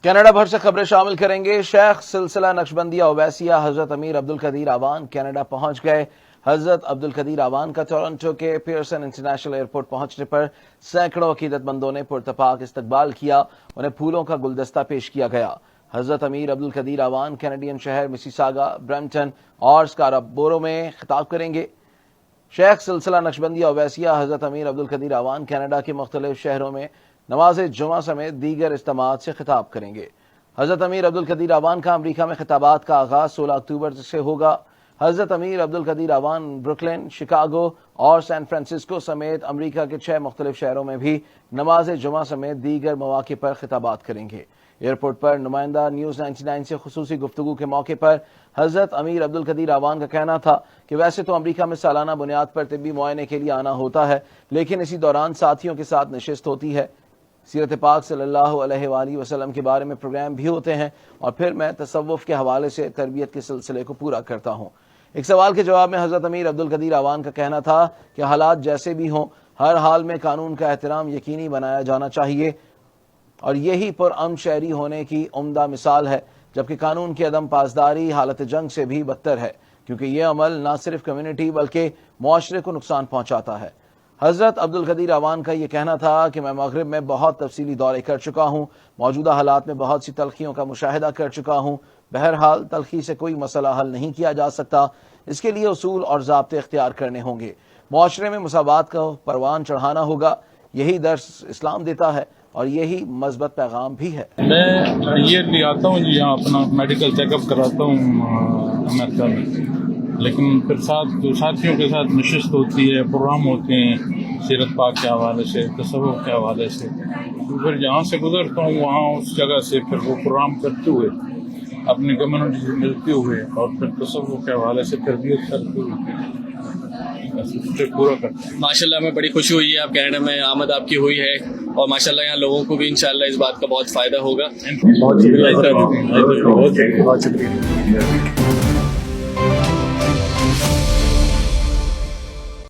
Canada بھر سے خبریں شامل کریں گے۔ شیخ سلسلہ نقشبندیہ اویسیہ حضرت امیر عبدالقدیر اعوان کینیڈا پہنچ گئے۔ حضرت عبدالقدیر اعوان کا ٹورنٹو کے پیئرسن انٹرنیشنل ایئرپورٹ پہنچنے پر سینکڑوں عقیدت مندوں نے پرتپاک استقبال کیا، انہیں پھولوں کا گلدستہ پیش کیا گیا۔ حضرت امیر عبدالقدیر اعوان کینیڈین شہر مسیساگا، برمپٹن اور سکارابورو میں خطاب کریں گے۔ شیخ سلسلہ نقشبندیہ اویسیہ حضرت امیر عبدالقدیر اعوان کینیڈا کے مختلف شہروں میں نماز جمعہ سمیت دیگر اجتماعات سے خطاب کریں گے۔ حضرت امیر عبدالقدیر اعوان کا امریکہ میں خطابات کا آغاز 16 اکتوبر سے ہوگا۔ حضرت امیر عبدالقدیر اعوان بروکلن، شکاگو اور سان فرانسسکو سمیت امریکہ کے 6 مختلف شہروں میں بھی نماز جمعہ سمیت دیگر مواقع پر خطابات کریں گے۔ ایئرپورٹ پر نمائندہ نیوز 99 سے خصوصی گفتگو کے موقع پر حضرت امیر عبدالقدیر اعوان کا کہنا تھا کہ ویسے تو امریکہ میں سالانہ بنیاد پر طبی معائنے کے لیے آنا ہوتا ہے، لیکن اسی دوران ساتھیوں کے ساتھ نشست ہوتی ہے، سیرت پاک صلی اللہ علیہ وآلہ وسلم کے بارے میں پروگرام بھی ہوتے ہیں، اور پھر میں تصوف کے حوالے سے تربیت کے سلسلے کو پورا کرتا ہوں۔ ایک سوال کے جواب میں حضرت امیر عبدالقدیر اعوان کا کہنا تھا کہ حالات جیسے بھی ہوں، ہر حال میں قانون کا احترام یقینی بنایا جانا چاہیے، اور یہی پرامن شہری ہونے کی عمدہ مثال ہے، جبکہ قانون کی عدم پاسداری حالت جنگ سے بھی بدتر ہے، کیونکہ یہ عمل نہ صرف کمیونٹی بلکہ معاشرے کو نقصان پہنچاتا ہے۔ حضرت عبدالقدیر اعوان کا یہ کہنا تھا کہ میں مغرب میں بہت تفصیلی دورے کر چکا ہوں، موجودہ حالات میں بہت سی تلخیوں کا مشاہدہ کر چکا ہوں، بہرحال تلخی سے کوئی مسئلہ حل نہیں کیا جا سکتا، اس کے لیے اصول اور ضابطے اختیار کرنے ہوں گے، معاشرے میں مساوات کا پروان چڑھانا ہوگا، یہی درس اسلام دیتا ہے اور یہی مثبت پیغام بھی ہے۔ میں یہ بھی آتا ہوں جی، یہاں اپنا میڈیکل چیک اپ کراتا ہوں امریکہ میں، لیکن پھر ساتھیوں کے ساتھ نشست ہوتی ہے، پروگرام ہوتے ہیں سیرت پاک کے حوالے سے، تصوف کے حوالے سے، پھر جہاں سے گزرتا ہوں وہاں اس جگہ سے پھر وہ پروگرام کرتے ہوئے اپنی کمیونٹی سے ملتے ہوئے اور پھر تصوف کے حوالے سے تربیت کرتے ہوئے پورا کرتے ہیں۔ ماشاءاللہ ہمیں بڑی خوشی ہوئی ہے، آپ کینیڈا میں آمد آپ کی ہوئی ہے، اور ماشاءاللہ یہاں لوگوں کو بھی انشاءاللہ اس بات کا بہت فائدہ ہوگا۔ بہت شکریہ۔